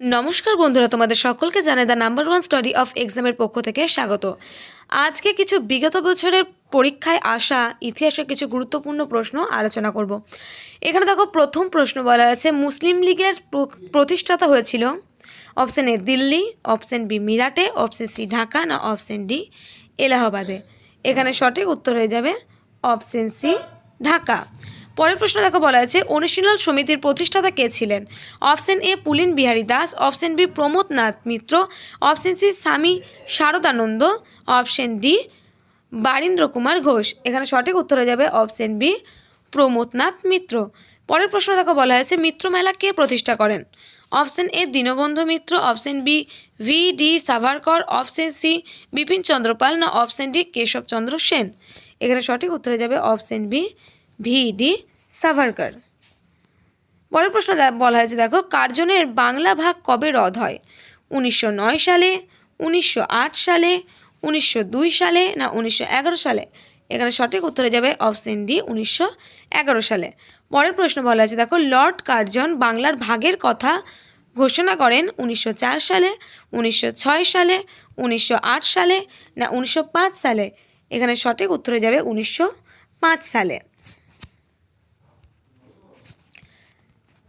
নমস্কার বন্ধুরা, তোমাদের সকলকে জানাই the number one study of এক্সামের পক্ষ থেকে স্বাগত। আজকে কিছু বিগত বছরের পরীক্ষায় আসা ইতিহাসের কিছু গুরুত্বপূর্ণ প্রশ্ন আলোচনা করব। এখানে দেখো, প্রথম প্রশ্ন বলা আছে মুসলিম লীগের প্রতিষ্ঠাতা হয়েছিল option A Delhi, option B মিরাটে, অপশন সি ঢাকা, না অপশন ডি এলাহাবাদে। এখানে সঠিক উত্তর হয়ে যাবে অপশন সি ঢাকা। পরের প্রশ্ন দেখো, বলা আছে অনুশীলন সমিতির প্রতিষ্ঠাতা কে ছিলেন? Option A Pulin Bihari Das, option B Pramod Nath Mitra, option C Swami Saradananda, option D Barindra Kumar Ghosh. এখানে সঠিক উত্তর হয়ে যাবে অপশন বি প্রমোদ নাথ মিত্র। পরের প্রশ্ন দেখো, বলা হয়েছে মিত্র মেলা কে প্রতিষ্ঠা করেন? Option A Dinabandhu Mitra, option B V D Savarkar, option C Bipin Chandra Pal, না অপশন ডি কেশবচন্দ্র সেন। এখানে সঠিক উত্তর হয়ে যাবে option B V D Savarkar. পরের প্রশ্ন বলা হয়েছে দেখো, কার্জনের বাংলা ভাগ কবে রদ হয়? 1909 সালে, 1908 সালে, 1902 সালে, না 1911 সালে। এখানে সঠিক উত্তর হয়ে যাবে অপশন ডি 1911 সালে। পরের প্রশ্ন বলা হয়েছে দেখো, লর্ড কার্জন বাংলার ভাগের কথা ঘোষণা করেন 1904 সালে, 1906 সালে, 1908 সালে, না 1905 সালে। এখানে সঠিক উত্তর হয়ে যাবে 1905 সালে।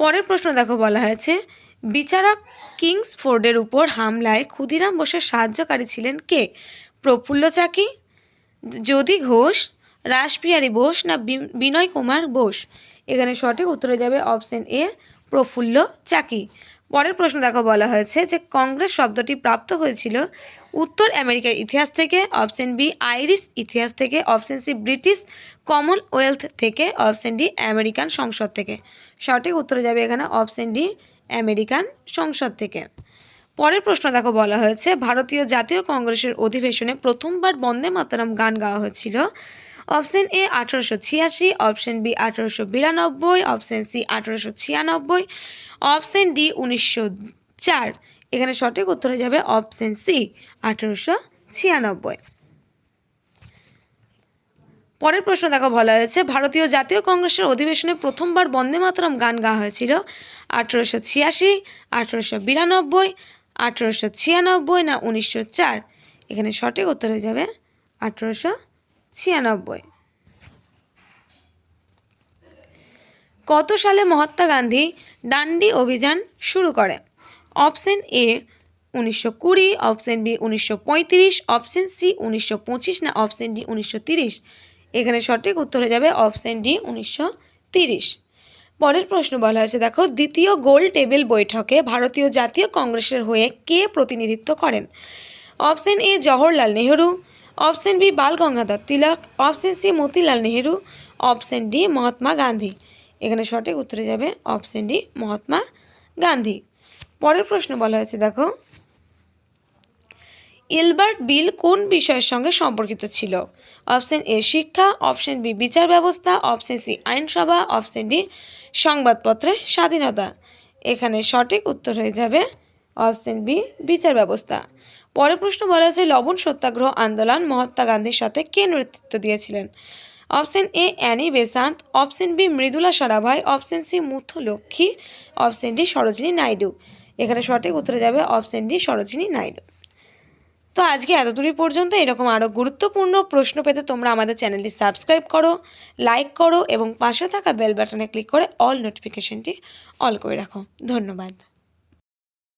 পরের প্রশ্ন দেখো, বলা হয়েছে বিচারক কিংসফোর্ডের উপর হামলায় ক্ষুদিরাম বোসের সাহায্যকারী ছিলেন কে? প্রফুল্ল চাকি, যদু ঘোষ, রাসবিহারী বোস, না বিনয় কুমার বোস। এখানে সঠিক উত্তর হয়ে যাবে অপশন এ প্রফুল্ল চাকি। পরের প্রশ্ন দেখো, বলা হয়েছে যে কংগ্রেস শব্দটি প্রাপ্ত হয়েছিল উত্তর আমেরিকার ইতিহাস থেকে, অপশন বি আইরিশ ইতিহাস থেকে, অপশন সি ব্রিটিশ কমনওয়েলথ থেকে, অপশন ডি আমেরিকান সংসদ থেকে। সঠিক উত্তর যাবে এখানে অপশন ডি আমেরিকান সংসদ থেকে। পরের প্রশ্ন দেখো, বলা হয়েছে ভারতীয় জাতীয় কংগ্রেসের অধিবেশনে প্রথমবার বন্দে মাতরম গান গাওয়া হয়েছিল। Option A 1886, option B 1892, option C 1896, option D 1904। এখানে সঠিক উত্তর হয়ে যাবে অপশন সি 1896। পরের প্রশ্ন দেখো, বলা হয়েছে ভারতীয় জাতীয় কংগ্রেসের অধিবেশনে প্রথমবার বন্দে মাতরম গান গাওয়া হয়েছিল 1886, 1892, 1896, না 1904। এখানে সঠিক উত্তর হয়ে যাবে 1896। কত সালে মহাত্মা গান্ধী ডান্ডি অভিযান শুরু করে? Option A 1920, option B 1935, option C 1925, না অপশন ডি 1930। এখানে সঠিক উত্তর হয়ে যাবে অপশন ডি 1930। পরের প্রশ্ন বলা হয়েছে দেখো, দ্বিতীয় গোল টেবিল বৈঠকে ভারতীয় জাতীয় কংগ্রেসের হয়ে কে প্রতিনিধিত্ব করেন? Option A Jawaharlal Nehru, option B Bal Gangadhar Tilak, option C Motilal Nehru, option D Mahatma Gandhi. এখানে সঠিক উত্তরে যাবে অপশন ডি মহাত্মা গান্ধী। পরের প্রশ্ন বলা হয়েছে দেখো, ইলবার্ট বিল কোন বিষয়ের সঙ্গে সম্পর্কিত ছিল? অপশন এ শিক্ষা, অপশন বি বিচার ব্যবস্থা, অপশন সি আইনসভা, অপশন ডি সংবাদপত্রের স্বাধীনতা। এখানে সঠিক উত্তর হয়ে যাবে অপশন বি বিচার ব্যবস্থা। পরের প্রশ্ন বলা হয়েছে লবণ সত্যাগ্রহ আন্দোলন মহাত্মা গান্ধীর সাথে কে নেতৃত্ব দিয়েছিলেন? Option A Annie Besant, option B Mridula Sarabhai, option C Muthu Lakshmi, option D Sarojini Naidu. এখানে সঠিক উত্তরে যাবে অপশন ডি সরোজিনী নাইডু। তো আজকে এতদূরই পর্যন্ত। এরকম আরও গুরুত্বপূর্ণ প্রশ্ন পেতে তোমরা আমাদের চ্যানেলটি সাবস্ক্রাইব করো, লাইক করো এবং পাশে থাকা বেল বাটনে ক্লিক করে অল নোটিফিকেশনটি অল করে রাখো। ধন্যবাদ।